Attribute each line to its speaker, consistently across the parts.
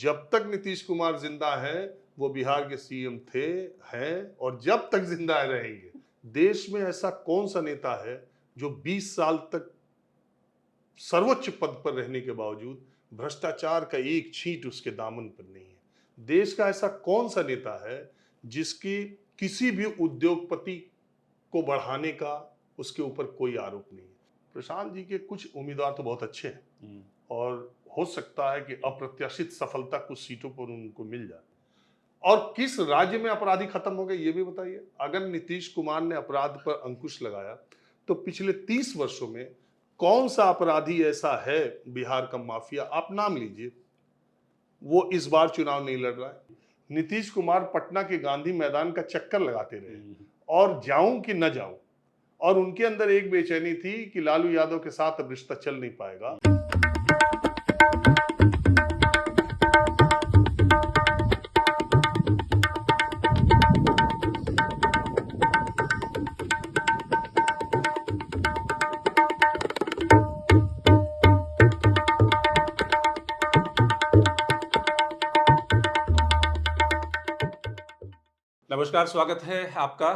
Speaker 1: जब तक नीतीश कुमार जिंदा है वो बिहार के सीएम थे, हैं और जब तक जिंदा रहेंगे। देश में ऐसा कौन सा नेता है जो 20 साल तक सर्वोच्च पद पर रहने के बावजूद भ्रष्टाचार का एक छींट उसके दामन पर नहीं है? देश का ऐसा कौन सा नेता है जिसकी किसी भी उद्योगपति को बढ़ाने का उसके ऊपर कोई आरोप नहीं है? प्रशांत जी के कुछ उम्मीदवार तो बहुत अच्छे हैं और हो सकता है कि अप्रत्याशित सफलता कुछ सीटों पर उनको मिल जाए। और किस राज्य में अपराधी खत्म हो गए ये भी बताइए। अगर नीतीश कुमार ने अपराध पर अंकुश लगाया तो पिछले 30 वर्षों में कौन सा अपराधी ऐसा है बिहार का माफिया, आप नाम लीजिए, वो इस बार चुनाव नहीं लड़ रहा है। नीतीश कुमार पटना के गांधी मैदान का चक्कर लगाते रहे और जाऊं कि न जाऊं, और उनके अंदर एक बेचैनी थी कि लालू यादव के साथ अब रिश्ता चल नहीं पाएगा।
Speaker 2: नमस्कार, स्वागत है आपका।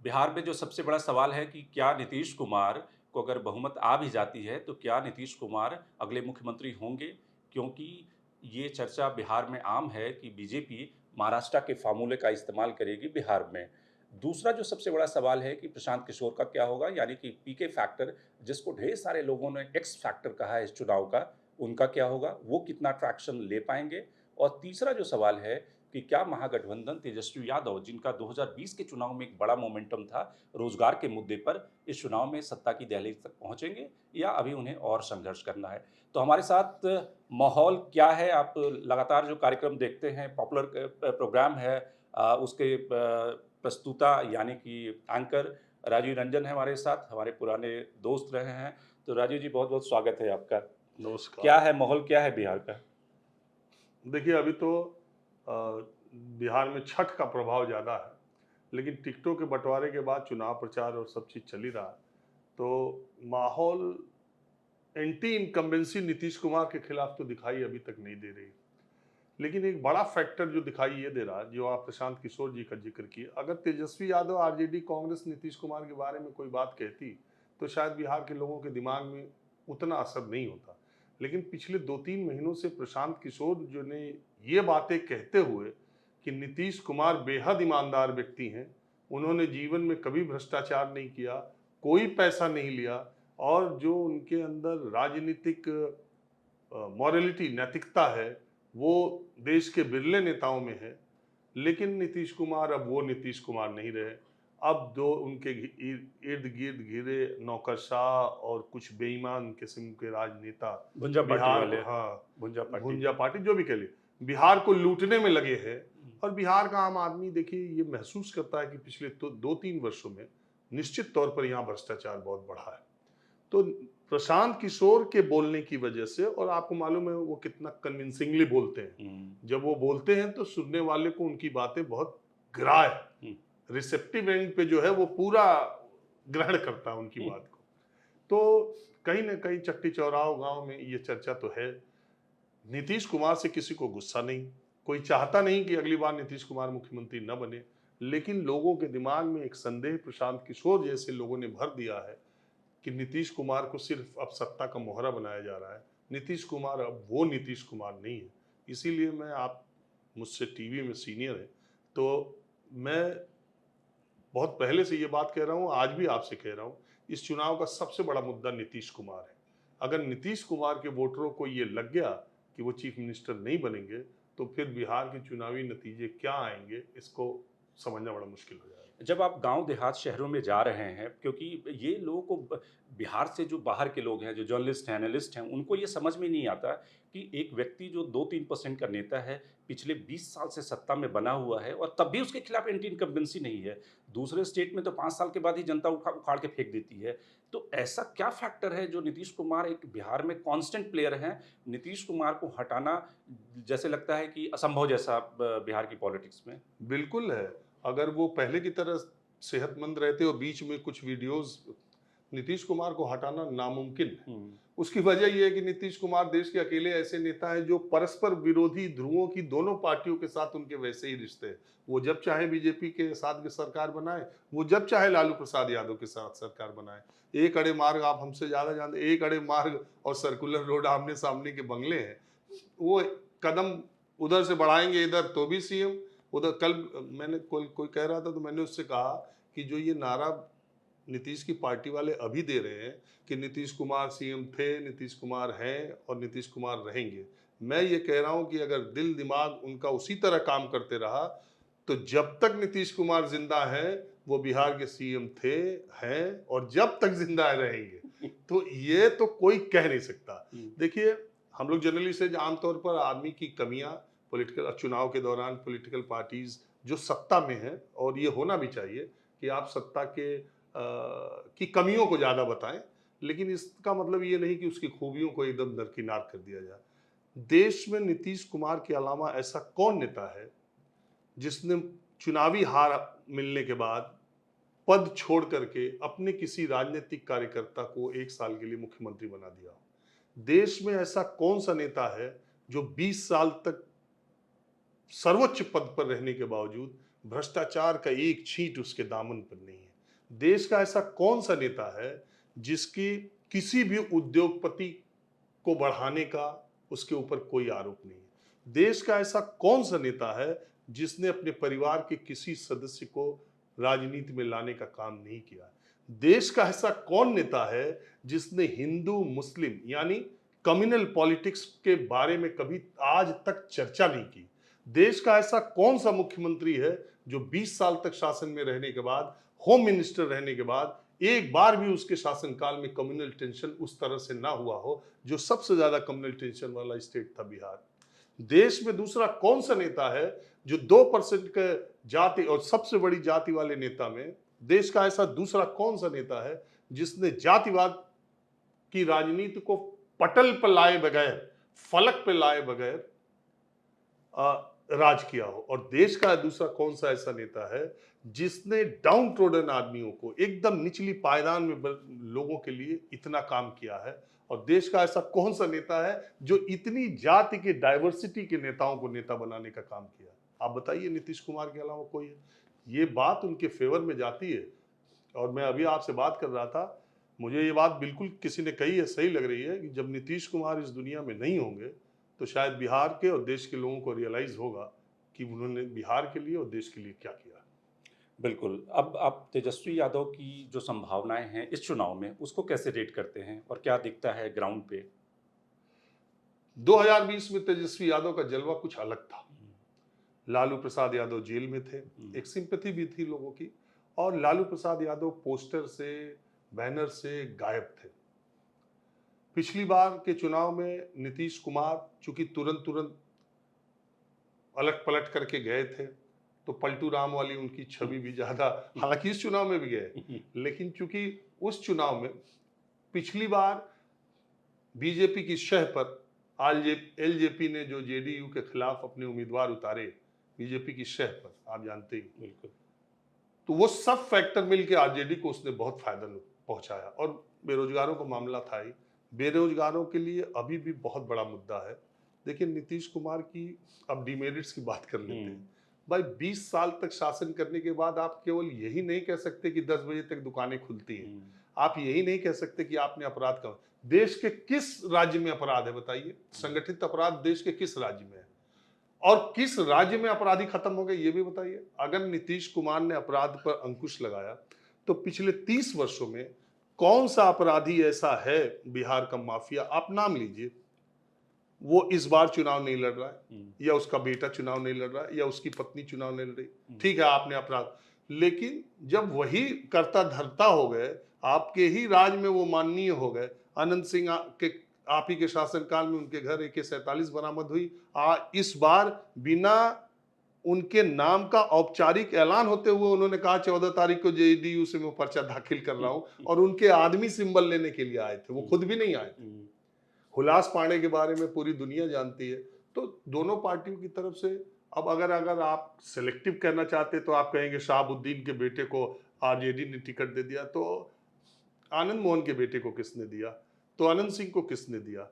Speaker 2: बिहार में जो सबसे बड़ा सवाल है कि क्या नीतीश कुमार को अगर बहुमत आ भी जाती है तो क्या नीतीश कुमार अगले मुख्यमंत्री होंगे? क्योंकि ये चर्चा बिहार में आम है कि बीजेपी महाराष्ट्र के फार्मूले का इस्तेमाल करेगी बिहार में। दूसरा जो सबसे बड़ा सवाल है कि प्रशांत किशोर का क्या होगा, यानी कि पीके फैक्टर, जिसको ढेर सारे लोगों ने एक्स फैक्टर कहा है इस चुनाव का, उनका क्या होगा? वो कितना ट्रैक्शन ले पाएंगे? और तीसरा जो सवाल है कि क्या महागठबंधन तेजस्वी यादव, जिनका 2020 के चुनाव में एक बड़ा मोमेंटम था रोजगार के मुद्दे पर, इस चुनाव में सत्ता की दहलीज तक पहुंचेंगे या अभी उन्हें और संघर्ष करना है? तो हमारे साथ माहौल क्या है? आप लगातार जो कार्यक्रम देखते हैं, पॉपुलर प्रोग्राम है, उसके प्रस्तुता यानी कि एंकर राजीव रंजन है हमारे साथ, हमारे पुराने दोस्त रहे हैं। तो राजीव जी, बहुत बहुत स्वागत है आपका।
Speaker 1: नमस्कार।
Speaker 2: क्या है माहौल, क्या है बिहार का?
Speaker 1: देखिए, अभी तो बिहार में छठ का प्रभाव ज़्यादा है, लेकिन टिकटों के बंटवारे के बाद चुनाव प्रचार और सब चीज़ चल ही रहा है, तो माहौल एंटी इनकम्बेंसी नीतीश कुमार के खिलाफ तो दिखाई अभी तक नहीं दे रही। लेकिन एक बड़ा फैक्टर जो दिखाई ये दे रहा है, जो आप प्रशांत किशोर जी का जिक्र किए, अगर तेजस्वी यादव, आरजेडी, कांग्रेस नीतीश कुमार के बारे में कोई बात कहती तो शायद बिहार के लोगों के दिमाग में उतना असर नहीं होता। लेकिन पिछले 2-3 महीनों से प्रशांत किशोर जो ने ये बातें कहते हुए कि नीतीश कुमार बेहद ईमानदार व्यक्ति हैं, उन्होंने जीवन में कभी भ्रष्टाचार नहीं किया, कोई पैसा नहीं लिया, और जो उनके अंदर राजनीतिक मॉरलिटी, नैतिकता है, वो देश के बिरले नेताओं में है। लेकिन नीतीश कुमार अब वो नीतीश कुमार नहीं रहे। अब जो उनके इर्द गिर्द घिरे नौकरशाह और कुछ बेईमान किस्म के राजनेता
Speaker 2: भुंजा पार्टी
Speaker 1: बिहार
Speaker 2: वाले,
Speaker 1: को, हाँ,
Speaker 2: भुंजा पार्टी।
Speaker 1: भुंजा पार्टी जो भी कह लिए, बिहार को लूटने में लगे हैं। और बिहार का आम आदमी देखिए ये महसूस करता है कि पिछले तो 2-3 वर्षों में निश्चित तौर पर यहाँ भ्रष्टाचार बहुत बढ़ा है। तो प्रशांत किशोर के बोलने की वजह से, और आपको मालूम है वो कितना कन्विंसिंगली बोलते हैं, जब वो बोलते हैं तो सुनने वाले को उनकी बातें बहुत ग्राह्य, रिसेप्टिव एंड पे जो है वो पूरा ग्रहण करता है उनकी बात को। तो कहीं ना कहीं चट्टी चौराहो गांव में ये चर्चा तो है। नीतीश कुमार से किसी को गुस्सा नहीं, कोई चाहता नहीं कि अगली बार नीतीश कुमार मुख्यमंत्री न बने, लेकिन लोगों के दिमाग में एक संदेह प्रशांत किशोर जैसे लोगों ने भर दिया है कि नीतीश कुमार को सिर्फ अब सत्ता का मोहरा बनाया जा रहा है। नीतीश कुमार अब वो नीतीश कुमार नहीं है। इसीलिए मैं, आप मुझसे टीवी में सीनियर हैं, तो मैं बहुत पहले से ये बात कह रहा हूँ, आज भी आपसे कह रहा हूँ, इस चुनाव का सबसे बड़ा मुद्दा नीतीश कुमार है। अगर नीतीश कुमार के वोटरों को ये लग गया कि वो चीफ मिनिस्टर नहीं बनेंगे, तो फिर बिहार के चुनावी नतीजे क्या आएंगे, इसको समझना बड़ा मुश्किल हो जाएगा।
Speaker 2: जब आप गांव देहात शहरों में जा रहे हैं, क्योंकि ये लोगों को बिहार से जो बाहर के लोग हैं, जो जर्नलिस्ट हैं, एनालिस्ट हैं, उनको ये समझ में नहीं आता कि एक व्यक्ति जो 2-3% का नेता है, पिछले 20 साल से सत्ता में बना हुआ है और तब भी उसके खिलाफ एंटी इनकम्बेंसी नहीं है। दूसरे स्टेट में तो 5 साल के बाद ही जनता उखाड़ के फेंक देती है। तो ऐसा क्या फैक्टर है जो नीतीश कुमार एक बिहार में कांस्टेंट प्लेयर हैं, नीतीश कुमार को हटाना जैसे लगता है कि असंभव जैसा बिहार की पॉलिटिक्स में?
Speaker 1: बिल्कुल है। अगर वो पहले की तरह सेहतमंद रहते और बीच में कुछ वीडियोस नीतीश कुमार को हटाना नामुमकिन है।
Speaker 2: हम्म,
Speaker 1: उसकी वजह यह है कि नीतीश कुमार देश के अकेले ऐसे नेता हैं जो परस्पर विरोधी ध्रुवों की दोनों पार्टियों के साथ उनके वैसे ही रिश्ते हैं। वो जब चाहे बीजेपी के साथ की सरकार बनाए, वो जब चाहे लालू प्रसाद यादव के साथ सरकार बनाए। एक अड़े मार्ग आप हमसे ज्यादा जानते, एक अड़े मार्ग और सर्कुलर रोड आमने सामने के बंगले हैं। वो कदम उधर से बढ़ाएंगे इधर तो भी सीएम उधर। कल मैंने कोई कह रहा था तो मैंने उससे कहा कि जो ये नारा नीतीश की पार्टी वाले अभी दे रहे हैं कि नीतीश कुमार सीएम थे, नीतीश कुमार हैं और नीतीश कुमार रहेंगे, मैं ये कह रहा हूं कि अगर दिल दिमाग उनका उसी तरह काम करते रहा तो जब तक नीतीश कुमार जिंदा है वो बिहार के सीएम थे, हैं और जब तक जिंदा रहेंगे। तो ये तो कोई कह नहीं सकता। देखिए, हम लोग जनरली से आमतौर पर आदमी की कमियां पॉलिटिकल चुनाव के दौरान पॉलिटिकल पार्टीज जो सत्ता में है, और ये होना भी चाहिए कि आप सत्ता के की कमियों को ज्यादा बताएं, लेकिन इसका मतलब ये नहीं कि उसकी खूबियों को एकदम दरकिनार कर दिया जाए। देश में नीतीश कुमार के अलावा ऐसा कौन नेता है जिसने चुनावी हार मिलने के बाद पद छोड़ करके अपने किसी राजनीतिक कार्यकर्ता को 1 साल के लिए मुख्यमंत्री बना दिया हो? देश में ऐसा कौन सा नेता है जो 20 साल तक सर्वोच्च पद पर रहने के बावजूद भ्रष्टाचार का एक छींट उसके दामन पर नहीं है? देश का ऐसा कौन सा नेता है जिसकी किसी भी उद्योगपति को बढ़ाने का उसके ऊपर कोई आरोप नहीं है? देश का ऐसा कौन सा नेता है जिसने अपने परिवार के किसी सदस्य को राजनीति में लाने का काम नहीं किया? देश का ऐसा कौन नेता है जिसने हिंदू मुस्लिम यानी कम्युनल पॉलिटिक्स के बारे में कभी आज तक चर्चा नहीं की? देश का ऐसा कौन सा मुख्यमंत्री है जो 20 साल तक शासन में रहने के बाद, होम मिनिस्टर रहने के बाद, एक बार भी उसके शासनकाल में कम्युनल टेंशन उस तरह से ना हुआ हो? जो सबसे ज्यादा कम्युनल टेंशन वाला स्टेट था बिहार। देश में दूसरा कौन सा नेता है जो 2% के जाति और सबसे बड़ी जाति वाले नेता में, देश का ऐसा दूसरा कौन सा नेता है जिसने जातिवाद की राजनीति को पटल पर लाए बगैर, फलक पर लाए बगैर राज किया हो? और देश का दूसरा कौन सा ऐसा नेता है जिसने डाउन ट्रोडन आदमियों को, एकदम निचली पायदान में लोगों के लिए इतना काम किया है? और देश का ऐसा कौन सा नेता है जो इतनी जाति के डाइवर्सिटी के नेताओं को नेता बनाने का काम किया? आप बताइए, नीतीश कुमार के अलावा कोई है? ये बात उनके फेवर में जाती है। और मैं अभी आपसे बात कर रहा था, मुझे ये बात बिल्कुल किसी ने कही है, सही लग रही है कि जब नीतीश कुमार इस दुनिया में नहीं होंगे तो शायद बिहार के और देश के लोगों को रियलाइज होगा कि उन्होंने बिहार के लिए और देश के लिए क्या किया।
Speaker 2: बिल्कुल। अब आप तेजस्वी यादव की जो संभावनाएं हैं इस चुनाव में, उसको कैसे रेट करते हैं और क्या दिखता है ग्राउंड पे?
Speaker 1: 2020 में तेजस्वी यादव का जलवा कुछ अलग था। लालू प्रसाद यादव जेल में थे, एक सिंपैथी भी थी लोगों की, और लालू प्रसाद यादव पोस्टर से, बैनर से गायब थे। पिछली बार के चुनाव में नीतीश कुमार चूंकि तुरंत अलट पलट करके गए थे, तो पलटू राम वाली उनकी छवि भी ज्यादा, हालांकि इस चुनाव में भी गए, लेकिन चूंकि उस चुनाव में पिछली बार बीजेपी की शह पर एलजेपी ने जो जेडीयू के खिलाफ अपने उम्मीदवार उतारे बीजेपी की शह पर, आप जानते ही,
Speaker 2: बिल्कुल।
Speaker 1: तो वो सब फैक्टर मिलकर आरजेडी को उसने बहुत फायदा पहुंचाया। और बेरोजगारों का मामला था ही, बेरोजगारों के लिए अभी भी बहुत बड़ा मुद्दा है। देखिए, नीतीश कुमार की, अब डिमेरिट्स की बात कर लेते हैं। भाई 20 साल तक शासन करने के बाद आप केवल यही नहीं कह सकते कि 10 बजे तक दुकानें खुलती हैं, आप यही नहीं कह सकते कि आपने अपराध कम। देश के किस राज्य में अपराध है बताइए? संगठित अपराध देश के किस राज्य में है? और किस राज्य में अपराधी खत्म हो गए ये भी बताइए। अगर नीतीश कुमार ने अपराध पर अंकुश लगाया तो पिछले 30 वर्षों में कौन सा अपराधी ऐसा है बिहार का माफिया, आप नाम लीजिए, वो इस बार चुनाव नहीं लड़ रहा है, या उसका बेटा चुनाव नहीं लड़ रहा है, या उसकी पत्नी चुनाव नहीं लड़ रही। ठीक है, आपने अपराध, लेकिन जब वही करता धरता हो गए, आपके ही राज में वो माननीय हो गए, अनंत सिंह के आप ही के शासनकाल में उनके घर AK-47 बरामद हुई। इस बार बिना उनके नाम का औपचारिक ऐलान होते हुए उन्होंने कहा 14 तारीख को जेडीयू से मैं पर्चा दाखिल कर रहा हूं, और उनके आदमी सिंबल लेने के लिए आए थे, वो खुद भी नहीं आए थे। हुलास पांडे के बारे में पूरी दुनिया जानती है। तो दोनों पार्टियों की तरफ से अब अगर आप सिलेक्टिव करना चाहते तो आप कहेंगे शहाबुद्दीन के बेटे को आरजेडी ने टिकट दे दिया, तो आनंद मोहन के बेटे को किसने दिया, तो आनंद सिंह को किसने दिया,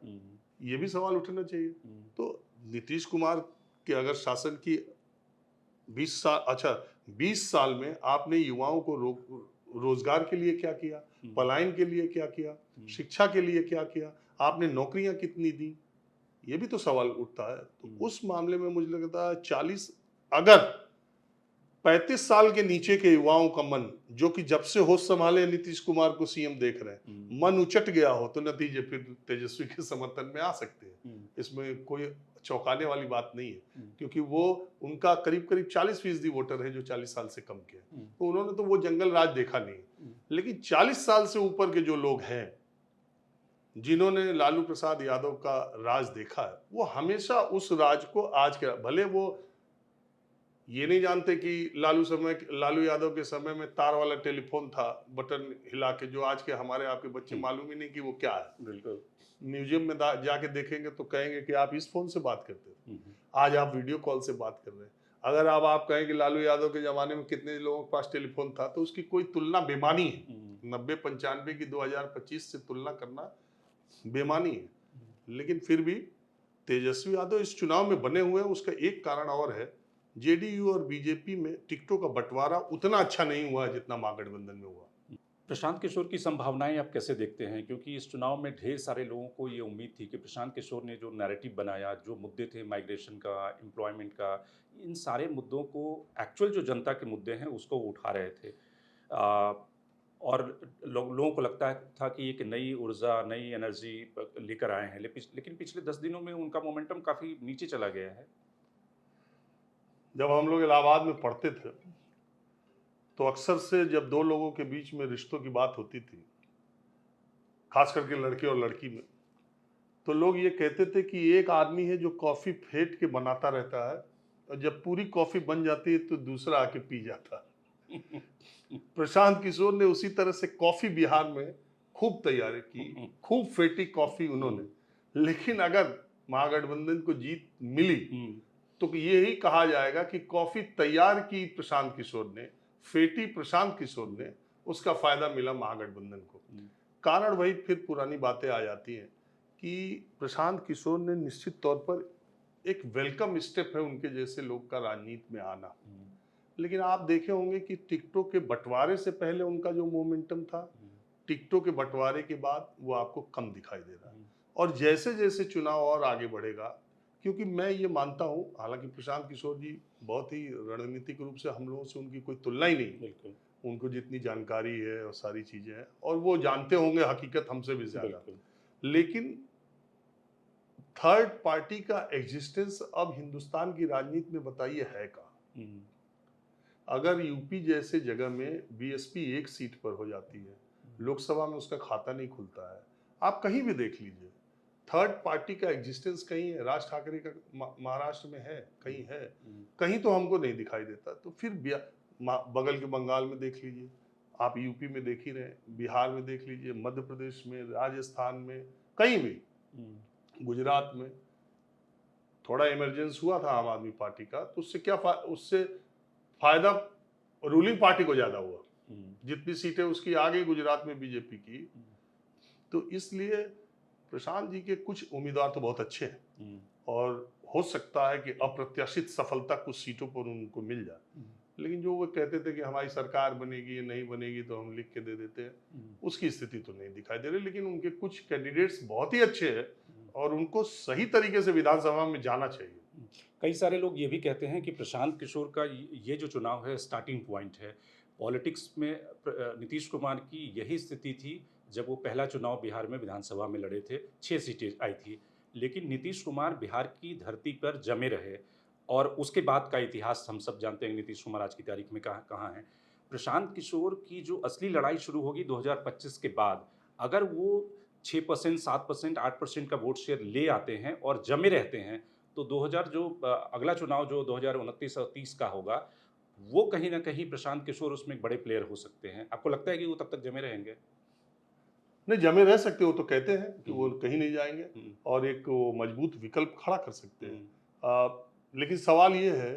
Speaker 1: ये भी सवाल उठना चाहिए। तो नीतीश कुमार के अगर शासन की 20 साल, अच्छा 20 साल में आपने युवाओं को रोजगार के लिए क्या किया, पलायन के लिए क्या किया, शिक्षा के लिए क्या किया, आपने नौकरियां कितनी दी, ये भी तो सवाल उठता है। तो उस मामले में मुझे लगता है 40, अगर 35 साल के नीचे के युवाओं का मन, जो कि जब से होश संभाले नीतीश कुमार को सीएम देख रहे हैं, मन उचट गया हो, तो नतीजे फिर तेजस्वी के समर्थन में आ सकते हैं। इसमें कोई चौंकाने वाली बात नहीं है, क्योंकि वो उनका करीब करीब 40% वोटर है जो 40 साल से कम के हैं, तो उन्होंने तो वो जंगल राज देखा नहीं। लेकिन 40 साल से ऊपर के जो लोग हैं, जिन्होंने लालू प्रसाद यादव का राज देखा है, वो हमेशा उस राज को आज के, भले वो ये नहीं जानते कि लालू यादव के समय में तार वाला टेलीफोन था, बटन हिला के, जो आज के हमारे आपके बच्चे मालूम ही नहीं कि वो क्या है।
Speaker 2: बिल्कुल।
Speaker 1: म्यूजियम में जाके देखेंगे तो कहेंगे कि आप इस फोन से बात करते थे, आज आप वीडियो कॉल से बात कर रहे हैं। अगर आप कहें कि लालू यादव के जमाने में कितने लोगों के पास टेलीफोन था, तो उसकी कोई तुलना बेमानी है। 90-95 की 2025 से तुलना करना बेमानी है। लेकिन फिर भी तेजस्वी यादव इस चुनाव में बने हुए हैं। उसका एक कारण और है, जेडीयू और बीजेपी में टिकटों का बंटवारा उतना अच्छा नहीं हुआ जितना महागठबंधन में हुआ।
Speaker 2: प्रशांत किशोर की संभावनाएं आप कैसे देखते हैं, क्योंकि इस चुनाव में ढेर सारे लोगों को ये उम्मीद थी कि प्रशांत किशोर ने जो नैरेटिव बनाया, जो मुद्दे थे माइग्रेशन का, एम्प्लॉयमेंट का, इन सारे मुद्दों को, एक्चुअल जो जनता के मुद्दे हैं उसको वो उठा रहे थे। और लोगों को लगता था कि एक नई ऊर्जा, नई एनर्जी लेकर आए हैं, लेकिन पिछले 10 दिनों में उनका मोमेंटम काफ़ी नीचे चला गया है।
Speaker 1: जब हम लोग इलाहाबाद में पढ़ते थे, तो अक्सर से जब दो लोगों के बीच में रिश्तों की बात होती थी, खास करके लड़के और लड़की में, तो लोग ये कहते थे कि एक आदमी है जो कॉफी फेंट के बनाता रहता है, और जब पूरी कॉफी बन जाती है तो दूसरा आके पी जाता है। प्रशांत किशोर ने उसी तरह से कॉफी बिहार में खूब तैयारी की, खूब फेंटी कॉफी उन्होंने। लेकिन अगर महागठबंधन को जीत मिली तो यही कहा जाएगा कि कॉफी तैयार की प्रशांत किशोर ने, फेटी प्रशांत किशोर ने, उसका फायदा मिला महागठबंधन को। कारण वही फिर पुरानी बातें आ जाती हैं कि प्रशांत किशोर ने निश्चित तौर पर एक वेलकम स्टेप है उनके जैसे लोग का राजनीति में आना। लेकिन आप देखे होंगे कि टिकटों के बंटवारे से पहले उनका जो मोमेंटम था, टिकटों के बंटवारे के बाद वो आपको कम दिखाई दे रहा है। और जैसे जैसे चुनाव और आगे बढ़ेगा, क्योंकि मैं ये मानता हूँ, हालांकि प्रशांत किशोर जी बहुत ही रणनीतिक रूप से हम लोगों से उनकी कोई तुलना ही नहीं, उनको जितनी जानकारी है और सारी चीजें हैं, और वो जानते होंगे हकीकत हमसे भी ज्यादा। लेकिन थर्ड पार्टी का एग्जिस्टेंस अब हिंदुस्तान की राजनीति में बताइए है का। अगर यूपी जैसे जगह में बीएसपी एक सीट पर हो जाती है, लोकसभा में उसका खाता नहीं खुलता है, आप कहीं भी देख लीजिए, थर्ड पार्टी का एग्जिस्टेंस कहीं है। राज ठाकरे का महाराष्ट्र में है, कहीं है, कहीं तो हमको नहीं दिखाई देता। तो फिर बगल के बंगाल में देख लीजिए, आप यूपी में देख ही रहे, बिहार में देख लीजिए, मध्य प्रदेश में, राजस्थान में, कहीं भी, गुजरात में थोड़ा इमरजेंस हुआ था आम आदमी पार्टी का, तो उससे क्या उससे फायदा रूलिंग पार्टी को ज्यादा हुआ। जितनी सीटें उसकी आ गई गुजरात में बीजेपी की, तो इसलिए प्रशांत जी के कुछ उम्मीदवार तो बहुत अच्छे हैं, और हो सकता है कि अप्रत्याशित सफलता कुछ सीटों पर उनको मिल जाए। लेकिन जो वो कहते थे कि हमारी सरकार बनेगी, नहीं बनेगी तो हम लिख के दे देते हैं, उसकी स्थिति तो नहीं दिखाई दे रही। लेकिन उनके कुछ कैंडिडेट्स बहुत ही अच्छे हैं, और उनको सही तरीके से विधानसभा में जाना चाहिए।
Speaker 2: कई सारे लोग ये भी कहते हैं कि प्रशांत किशोर का ये जो चुनाव है स्टार्टिंग पॉइंट है पॉलिटिक्स में। नीतीश कुमार की यही स्थिति थी जब वो पहला चुनाव बिहार में विधानसभा में लड़े थे, 6 सीटें आई थी, लेकिन नीतीश कुमार बिहार की धरती पर जमे रहे, और उसके बाद का इतिहास हम सब जानते हैं नीतीश कुमार आज की तारीख में कहाँ हैं। प्रशांत किशोर की जो असली लड़ाई शुरू होगी 2025 के बाद। अगर वो 6%, 7%, 8% का वोट शेयर ले आते हैं और जमे रहते हैं, तो 2000 जो अगला चुनाव जो 2029 और 30 का होगा, वो कहीं ना कहीं प्रशांत किशोर उसमें एक बड़े प्लेयर हो सकते हैं। आपको लगता है कि वो तब तक जमे रहेंगे?
Speaker 1: नहीं, जमे रह सकते, वो तो कहते हैं कि वो कहीं नहीं जाएंगे, और एक वो मजबूत विकल्प खड़ा कर सकते हैं। लेकिन सवाल ये है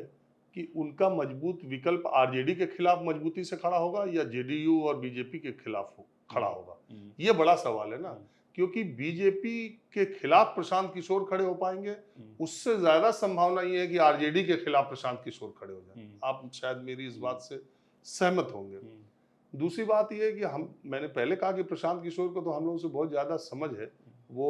Speaker 1: कि उनका मजबूत विकल्प आरजेडी के खिलाफ मजबूती से खड़ा होगा या जेडीयू और बीजेपी के खिलाफ हो। खड़ा होगा? ये बड़ा सवाल है ना, क्योंकि बीजेपी के खिलाफ प्रशांत किशोर खड़े हो पाएंगे, उससे ज्यादा संभावना ये है कि आरजेडी के खिलाफ प्रशांत किशोर खड़े हो जाए। आप शायद मेरी इस बात से सहमत होंगे। दूसरी बात यह है कि मैंने पहले कहा कि प्रशांत किशोर को तो हम लोगों से बहुत ज्यादा समझ है। वो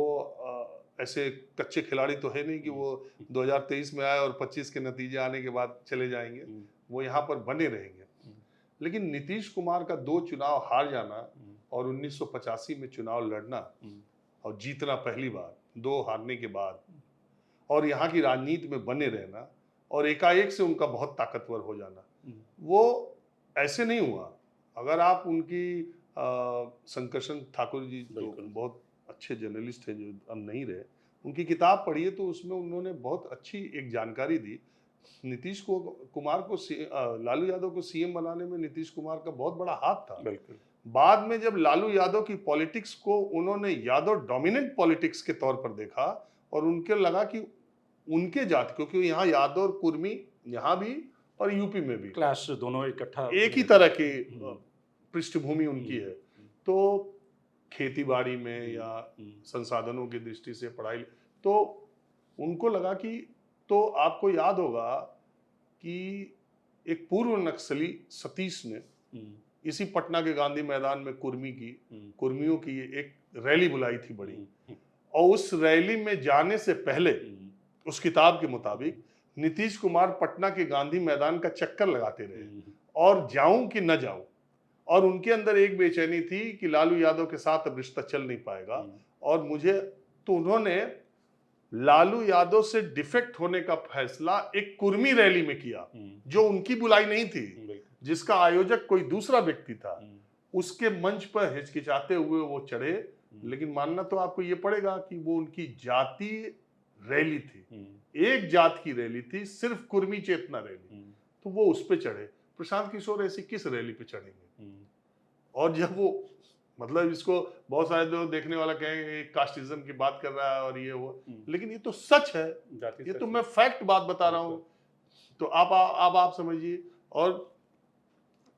Speaker 1: ऐसे कच्चे खिलाड़ी तो है नहीं कि वो 2023 में आए और 25 के नतीजे आने के बाद चले जाएंगे। वो यहाँ पर बने रहेंगे। लेकिन नीतीश कुमार का 2 चुनाव हार जाना और 1985 में चुनाव लड़ना और जीतना पहली बार, 2 हारने के बाद, और यहाँ की राजनीति में बने रहना और एकाएक से उनका बहुत ताकतवर हो जाना, वो ऐसे नहीं हुआ। अगर आप उनकी शंकरशन ठाकुर जी तो बहुत अच्छे जर्नलिस्ट हैं जो अब नहीं रहे, उनकी किताब पढ़िए तो उसमें उन्होंने बहुत अच्छी एक जानकारी दी। नीतीश कुमार को लालू यादव को सीएम बनाने में नीतीश कुमार का बहुत बड़ा हाथ था। बाद में जब लालू यादव की पॉलिटिक्स को उन्होंने यादव डोमिनेंट पॉलिटिक्स के तौर पर देखा और उनके लगा कि उनके जाति, क्योंकि यहाँ यादव और कुर्मी यहाँ भी और यूपी में भी
Speaker 2: क्लैश दोनों इकट्ठा
Speaker 1: एक ही तरह की पृष्ठभूमि उनकी है, तो खेती बाड़ी में या संसाधनों की दृष्टि से पढ़ाई, तो उनको लगा कि, तो आपको याद होगा कि एक पूर्व नक्सली सतीश ने इसी पटना के गांधी मैदान में कुर्मियों की एक रैली बुलाई थी बड़ी, और उस रैली में जाने से पहले उस किताब के मुताबिक नीतीश कुमार पटना के गांधी मैदान का चक्कर लगाते रहे और जाऊं कि न जाऊं, और उनके अंदर एक बेचैनी थी कि लालू यादव के साथ अब रिश्ता चल नहीं पाएगा और मुझे, तो उन्होंने लालू यादव से डिफेक्ट होने का फैसला एक कुर्मी रैली में किया जो उनकी बुलाई नहीं थी, जिसका आयोजक कोई दूसरा व्यक्ति था। उसके मंच पर हिचकिचाते हुए वो चढ़े, लेकिन मानना तो आपको ये पड़ेगा कि वो उनकी जाति रैली थी, एक जात की रैली थी, सिर्फ कुर्मी चेतना रैली, तो वो उस पे चढ़े। प्रशांत किशोर ऐसी किस रैली पे चढ़ेंगे? और जब वो, मतलब इसको बहुत सारे लोग देखने वाला कहेंगे कास्टिज्म की बात कर रहा है और ये वो, लेकिन ये तो सच है, ये तो मैं फैक्ट बात बता रहा हूँ। तो आप समझिए। और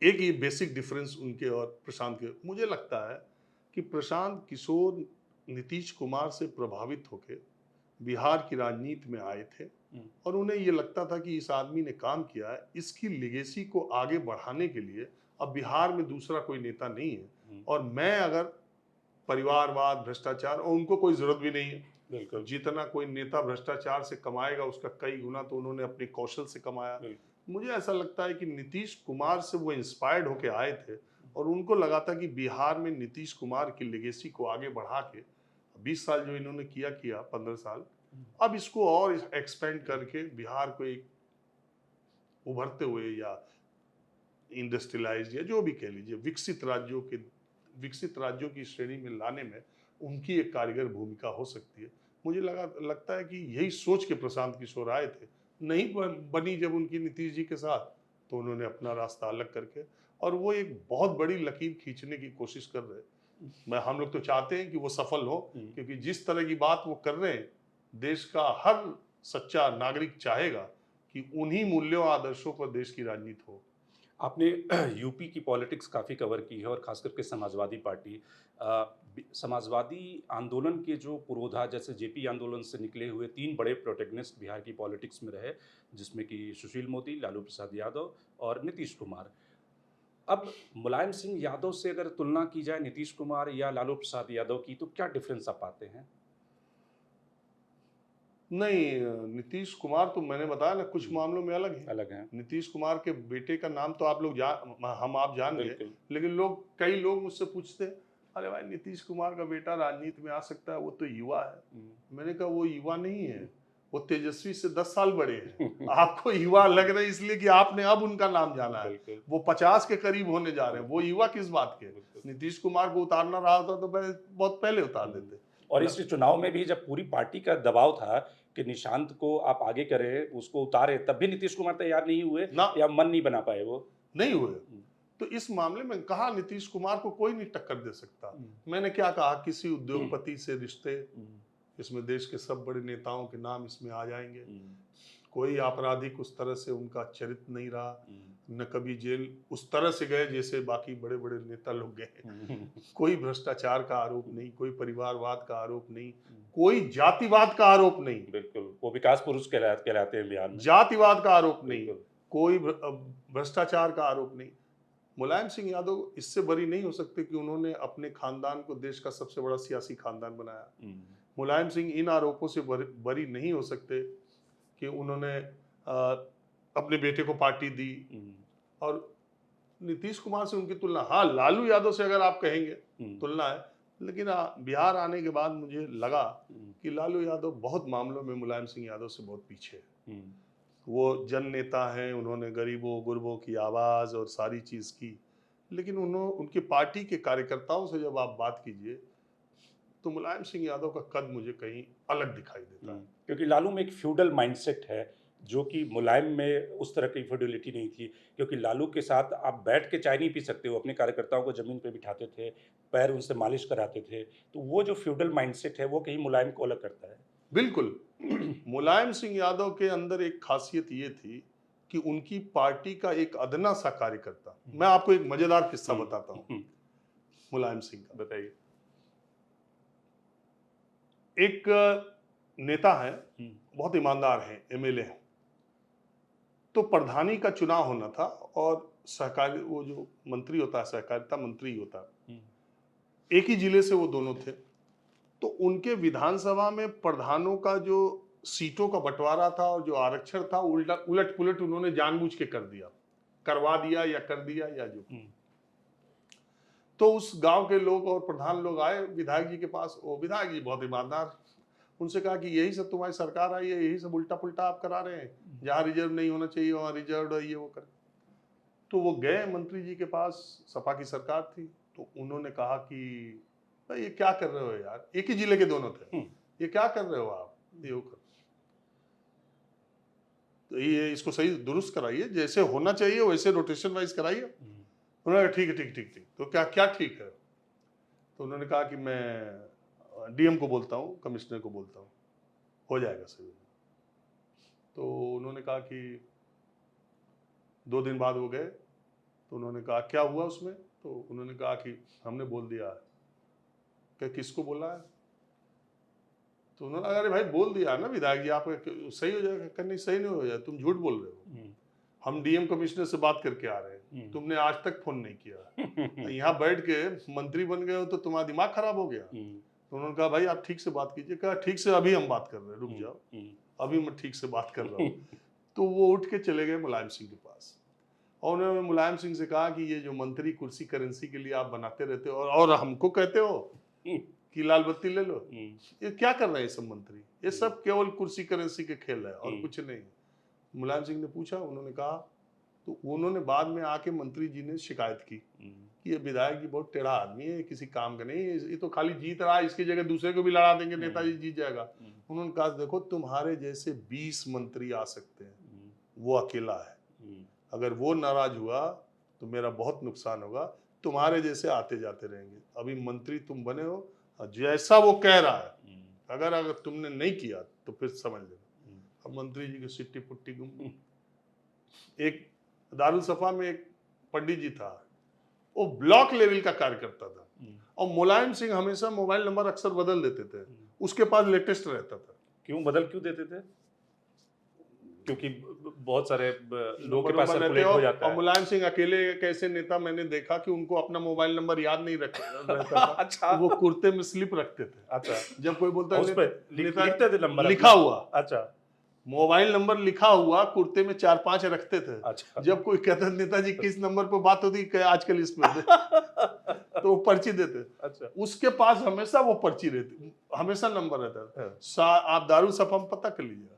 Speaker 1: एक ये बेसिक डिफरेंस उनके और प्रशांत के, मुझे लगता है कि प्रशांत किशोर नीतीश कुमार से प्रभावित होकर बिहार की राजनीति में आए थे और उन्हें ये लगता था कि इस आदमी ने काम किया है, इसकी लेगेसी को आगे बढ़ाने के लिए अब बिहार में दूसरा कोई नेता नहीं है, और मैं अगर परिवारवाद, भ्रष्टाचार, और उनको कोई जरूरत भी नहीं है, जितना कोई नेता भ्रष्टाचार से कमाएगा उसका कई गुना तो उन्होंने अपने कौशल से कमाया। मुझे ऐसा लगता है कि नीतीश कुमार से वो इंस्पायर्ड होके आए थे और उनको लगा था कि बिहार में नीतीश कुमार की लेगेसी को आगे बढ़ा के 20 साल जो इन्होंने किया 15 साल, अब इसको और एक्सपेंड करके बिहार को एक उभरते हुए या इंडस्ट्रियलाइज या जो भी कह लीजिए विकसित राज्यों की श्रेणी में लाने में उनकी एक कारगर भूमिका हो सकती है। मुझे लगता है कि यही सोच के प्रशांत किशोर आए थे, नहीं बनी जब उनकी नीतीश जी के साथ, तो उन्होंने अपना रास्ता अलग करके, और वो एक बहुत बड़ी लकीर खींचने की कोशिश कर रहे हैं। हम लोग तो चाहते हैं कि वो सफल हो, क्योंकि जिस तरह की बात वो कर रहे हैं, देश का हर सच्चा नागरिक चाहेगा कि उन्हीं मूल्यों आदर्शों पर देश की राजनीति हो।
Speaker 2: आपने यूपी की पॉलिटिक्स काफ़ी कवर की है और खास करके समाजवादी पार्टी, समाजवादी आंदोलन के जो पुरोधा, जैसे जेपी आंदोलन से निकले हुए 3 बड़े प्रोटेगनिस्ट बिहार की पॉलिटिक्स में रहे, जिसमें कि सुशील मोदी, लालू प्रसाद यादव और नीतीश कुमार। अब मुलायम सिंह यादव से अगर तुलना की जाए नीतीश कुमार या लालू प्रसाद यादव की, तो क्या डिफरेंस आप पाते हैं?
Speaker 1: नहीं, नीतीश कुमार तो मैंने बताया ना, कुछ मामलों में अलग है। नीतीश कुमार के बेटे का नाम तो आप जान गए, लेकिन कई लोग मुझसे पूछते, अरे भाई नीतीश कुमार का बेटा राजनीति में आ सकता है, वो तो युवा है। मैंने कहा वो युवा नहीं है, वो तेजस्वी से 10 साल बड़े हैं। आपको युवा लग रहे इसलिए कि आपने अब उनका नाम जाना है। वो 50 के करीब होने जा रहे हैं, वो युवा किस बात के? नीतीश कुमार को उतारना रहा था तो बहुत पहले उतार देते।
Speaker 2: और इस चुनाव में भी जब पूरी पार्टी का दबाव था कि निशांत को आप आगे करें, उसको उतारे, तब भी नीतीश कुमार तैयार नहीं हुए या मन नहीं बना पाए, वो
Speaker 1: नहीं हुए। तो इस मामले में कहा नीतीश कुमार को कोई नहीं टक्कर दे सकता। मैंने क्या कहा, किसी उद्योगपति से रिश्ते, इसमें देश के सब बड़े नेताओं के नाम इसमें आ जाएंगे, कोई आपराधिक उस तरह से उनका चरित्र नहीं रहा, न कभी जेल उस तरह से गए जैसे बाकी बड़े बड़े नेता लोग गए। कोई भ्रष्टाचार का आरोप नहीं, कोई परिवारवाद का आरोप नहीं, कोई जातिवाद का आरोप नहीं,
Speaker 2: बिल्कुल, वो विकास पुरुष कहलाते हैं बिहार में।
Speaker 1: जातिवाद का आरोप नहीं,
Speaker 2: बिल्कुल।
Speaker 1: कोई भ्रष्टाचार का आरोप नहीं। मुलायम सिंह यादव इससे बरी नहीं हो सकते कि उन्होंने अपने खानदान को देश का सबसे बड़ा सियासी खानदान बनाया। मुलायम सिंह इन आरोपों से बरी नहीं हो सकते कि उन्होंने अपने बेटे को पार्टी दी। और नीतीश कुमार से उनकी तुलना, हाँ लालू यादव से अगर आप कहेंगे तुलना है, लेकिन बिहार आने के बाद मुझे लगा कि लालू यादव बहुत मामलों में मुलायम सिंह यादव से बहुत पीछे है। वो जन नेता हैं, उन्होंने गरीबों गुरबों की आवाज़ और सारी चीज़ की, लेकिन उनकी पार्टी के कार्यकर्ताओं से जब आप बात कीजिए तो मुलायम सिंह यादव का कद मुझे कहीं अलग दिखाई देता है।
Speaker 2: क्योंकि लालू में एक फ्यूडल माइंडसेट है जो कि मुलायम में उस तरह की फ्यूडलिटी नहीं थी, क्योंकि लालू के साथ आप बैठ के चाय नहीं पी सकते हो, अपने कार्यकर्ताओं को ज़मीन पे बिठाते थे, पैर उनसे मालिश कराते थे, तो वो जो फ्यूडल माइंडसेट है वो कहीं मुलायम को अलग करता है।
Speaker 1: बिल्कुल। मुलायम सिंह यादव के अंदर एक खासियत ये थी कि उनकी पार्टी का एक अदना सा कार्यकर्ता, मैं आपको एक मजेदार किस्सा बताता हूँ मुलायम सिंह का।
Speaker 2: बताइए।
Speaker 1: एक नेता है, बहुत ईमानदार हैं, एमएलए हैं, तो प्रधानी का चुनाव होना था और सहकारी, वो जो मंत्री होता है सहकारिता मंत्री होता है, एक ही जिले से वो दोनों थे। तो उनके विधानसभा में प्रधानों का जो सीटों का बंटवारा था और जो आरक्षण था उलट पुलट उन्होंने जानबूझ के कर दिया, करवा दिया या कर दिया या जो। तो उस गांव के लोग और प्रधान लोग आए विधायक जी के पास, वो विधायक जी बहुत ईमानदार, उनसे कहा कि यही सब तुम्हारी सरकार आई है, यही सब उल्टा पुल्टा आप करा रहे हैं, जहाँ रिजर्व नहीं होना चाहिए वहाँ रिजर्व है, ये वो कर। तो वो गए मंत्री जी के पास, सपा की सरकार थी, तो उन्होंने कहा कि भाई ये क्या कर रहे हो यार, एक ही जिले के दोनों थे, ये क्या कर रहे हो आप, ये वो कर, तो ये इसको सही दुरुस्त कराइए, जैसे होना चाहिए वैसे रोटेशन वाइज कराइए। उन्होंने कहा ठीक है ठीक ठीक ठीक, तो क्या क्या ठीक है। तो उन्होंने कहा कि मैं डीएम को बोलता हूँ, कमिश्नर को बोलता हूँ, हो जाएगा सही। तो उन्होंने कहा कि 2 दिन बाद वो गए, तो उन्होंने कहा क्या हुआ उसमें, तो उन्होंने कहा कि हमने बोल दिया है। क्या किसको बोला है, तो उन्होंने अरे भाई बोल दिया है ना विधायक जी, आप सही हो जाएगा। नहीं सही नहीं हो जाए, तुम झूठ बोल रहे हो, हम डीएम कमिश्नर से बात करके आ रहे हैं, तुमने आज तक फोन नहीं किया, यहाँ बैठ के मंत्री बन गए हो तो तुम्हारा दिमाग खराब हो गया। तो उन्होंने कहा भाई आप ठीक से बात कीजिए। कहा ठीक से अभी हम बात कर रहे हैं, रुक जाओ, अभी मैं ठीक से बात कर रहा हूँ। तो वो उठ के चले गए मुलायम सिंह के पास और उन्होंने मुलायम सिंह से कहा कि ये जो मंत्री कुर्सी करेंसी के लिए आप बनाते रहते हो और हमको कहते हो कि लाल बत्ती ले लो, ये क्या कर रहे हैं सब मंत्री, ये सब केवल कुर्सी करेंसी के खेल है और कुछ नहीं। मुलायम सिंह ने पूछा, उन्होंने कहा, तो उन्होंने बाद में आके मंत्री जी ने शिकायत की कि ये विधायक जी बहुत टेढ़ा आदमी है, किसी काम का नहीं, ये तो खाली जीत रहा है, इसकी जगह दूसरे को भी लड़ा देंगे, नेताजी जीत जाएगा। उन्होंने कहा देखो तुम्हारे जैसे 20 मंत्री आ सकते हैं, वो अकेला है, अगर वो नाराज हुआ तो मेरा बहुत नुकसान होगा, तुम्हारे जैसे आते जाते रहेंगे, अभी मंत्री तुम बने हो, जैसा वो कह रहा है अगर तुमने नहीं किया तो फिर समझ लेना। अब मंत्री जी की सिट्टी पुट्टी गुम। एक दारुल सफा में एक पंडित जी था, वो ब्लॉक लेवल का कार्यकर्ता था और मुलायम सिंह हमेशा मोबाइल नंबर अक्सर बदल देते थे, उसके पास लेटेस्ट रहता था।
Speaker 2: क्यों देते थे? क्योंकि बहुत सारे लोगों के पास सर्कुलेट हो जाता है।
Speaker 1: और मुलायम सिंह अकेले एक ऐसे नेता मैंने देखा कि उनको अपना मोबाइल नंबर याद नहीं रहता था।
Speaker 2: अच्छा।
Speaker 1: वो कुर्ते में स्लिप रखते थे।
Speaker 2: अच्छा।
Speaker 1: जब कोई बोलता है
Speaker 2: लिखते थे नंबर
Speaker 1: लिखा हुआ।
Speaker 2: अच्छा।
Speaker 1: मोबाइल नंबर लिखा हुआ कुर्ते में 4-5 रखते थे।
Speaker 2: अच्छा।
Speaker 1: जब कोई कहता नेताजी किस नंबर पर बात होती है आजकल इसमें तो वो पर्ची देते।
Speaker 2: अच्छा।
Speaker 1: उसके पास हमेशा वो पर्ची रहती, हमेशा नंबर रहता था। आप दारू सफा में पता कर लीजिए,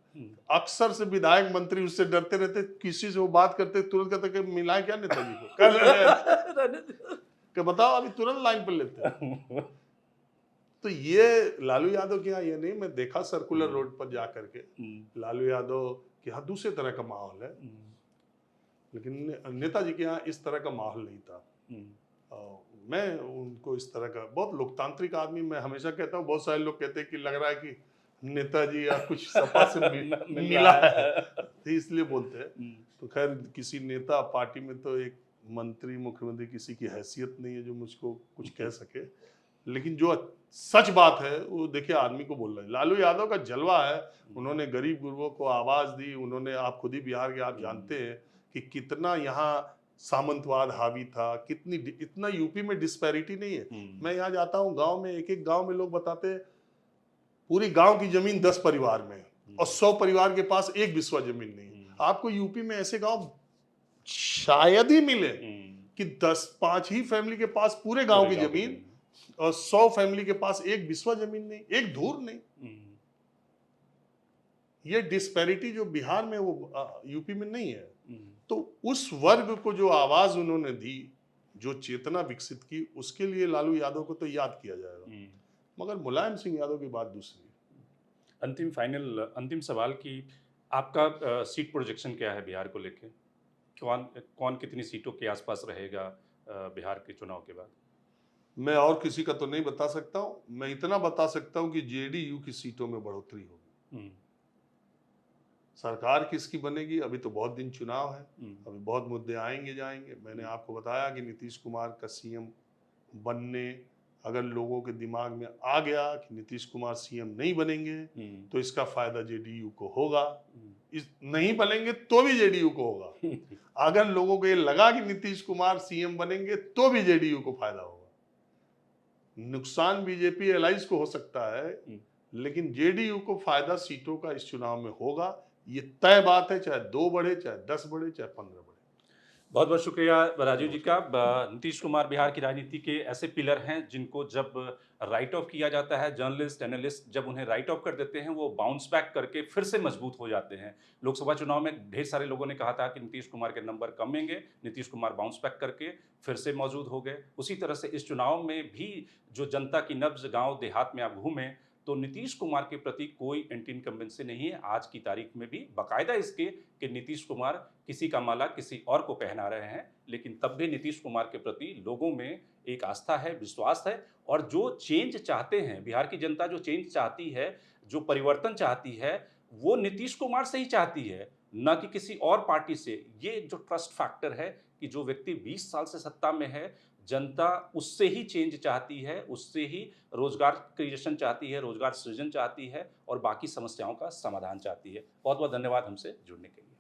Speaker 1: अक्सर से विधायक मंत्री उससे डरते रहते, किसी से वो बात करते तुरंत कहते कि मिलाए क्या नेताजी को कि बताओ अभी तुरंत लाइन पर लेते। तो ये लालू यादव के यहाँ ये नहीं, मैं देखा सर्कुलर रोड पर जा करके लालू यादव के यहाँ दूसरे तरह का माहौल है, लेकिन नेताजी के यहाँ इस तरह का माहौल नहीं था। मैं उनको इस तरह का बहुत लोकतांत्रिक आदमी, मैं हमेशा कहता हूँ, बहुत सारे लोग कहते हैं कि लग रहा है कि नेताजी या कुछ सपा से
Speaker 2: मिल
Speaker 1: मिला
Speaker 2: रहा
Speaker 1: है,
Speaker 2: है।
Speaker 1: तो इसलिए बोलते हैं। तो खैर किसी नेता पार्टी में तो एक मंत्री मुख्यमंत्री किसी की हैसियत नहीं है जो मुझको कुछ कह सके, लेकिन जो सच बात है वो देखिए आदमी को बोल रहा है। लालू यादव का जलवा है, उन्होंने गरीब गुरबों को आवाज दी, उन्होंने, आप खुद ही बिहार के आप जानते हैं कि कितना यहाँ सामंतवाद हावी था, कितनी इतना यूपी में डिस्पैरिटी नहीं है। मैं यहाँ जाता हूँ गांव में, एक एक गांव में लोग बताते हैं पूरी गांव की जमीन 10 परिवार में है और 100 परिवार के पास एक बिस्वा जमीन नहीं है। आपको यूपी में ऐसे गांव शायद ही मिले कि 10-5 ही फैमिली के पास पूरे गांव की जमीन और 100 फैमिली के पास एक बिस्वा जमीन नहीं, एक धूर नहीं। ये डिस्पैरिटी जो बिहार में वो यूपी में नहीं है। तो उस वर्ग को जो आवाज उन्होंने दी, जो चेतना विकसित की, उसके लिए लालू यादव को तो याद किया जाएगा, मगर मुलायम सिंह यादव की बात दूसरी है।
Speaker 2: अंतिम सवाल कि आपका सीट प्रोजेक्शन क्या है बिहार को लेके? कौन कौन कितनी सीटों के आसपास रहेगा बिहार के चुनाव के बाद?
Speaker 1: मैं और किसी का तो नहीं बता सकता हूँ, मैं इतना बता सकता हूँ कि जेडीयू की सीटों में बढ़ोतरी होगी। सरकार किसकी बनेगी अभी तो बहुत दिन चुनाव है, अभी बहुत मुद्दे आएंगे जाएंगे। मैंने आपको बताया कि नीतीश कुमार का सीएम बनने, अगर लोगों के दिमाग में आ गया कि नीतीश कुमार सीएम नहीं बनेंगे तो इसका फायदा जेडीयू को होगा, इस नहीं बनेंगे तो भी जेडीयू को होगा। अगर लोगों को ये लगा कि नीतीश कुमार सीएम बनेंगे तो भी जेडीयू को फायदा होगा। नुकसान बीजेपी एलाइज को हो सकता है, लेकिन जेडीयू को फायदा सीटों का इस चुनाव में होगा। ये तय बात है, चाहे 2 बढ़े, चाहे 10 बढ़े, चाहे 15 बढ़े।
Speaker 2: बहुत बहुत शुक्रिया राजीव जी का। नीतीश कुमार बिहार की राजनीति के ऐसे पिलर हैं जिनको जब राइट ऑफ किया जाता है, जर्नलिस्ट एनालिस्ट जब उन्हें राइट ऑफ कर देते हैं, वो बाउंस बैक करके फिर से मजबूत हो जाते हैं। लोकसभा चुनाव में ढेर सारे लोगों ने कहा था कि नीतीश कुमार के नंबर कमेंगे, नीतीश कुमार बाउंस बैक करके फिर से मौजूद हो गए। उसी तरह से इस चुनाव में भी जो जनता की नब्ज गांव देहात में आप घूमें तो नीतीश कुमार के प्रति कोई एंटी इनकम्बेंसी नहीं है। आज की तारीख में भी बाकायदा इसके कि नीतीश कुमार किसी का माला किसी और को पहना रहे हैं, लेकिन तब भी नीतीश कुमार के प्रति लोगों में एक आस्था है, विश्वास है। और जो चेंज चाहते हैं, बिहार की जनता जो चेंज चाहती है, जो परिवर्तन चाहती है, वो नीतीश कुमार से ही चाहती है, न कि किसी और पार्टी से। ये जो ट्रस्ट फैक्टर है कि जो व्यक्ति 20 साल से सत्ता में है, जनता उससे ही चेंज चाहती है, उससे ही रोजगार क्रिएशन चाहती है, रोजगार सृजन चाहती है और बाकी समस्याओं का समाधान चाहती है। बहुत बहुत धन्यवाद हमसे जुड़ने के लिए।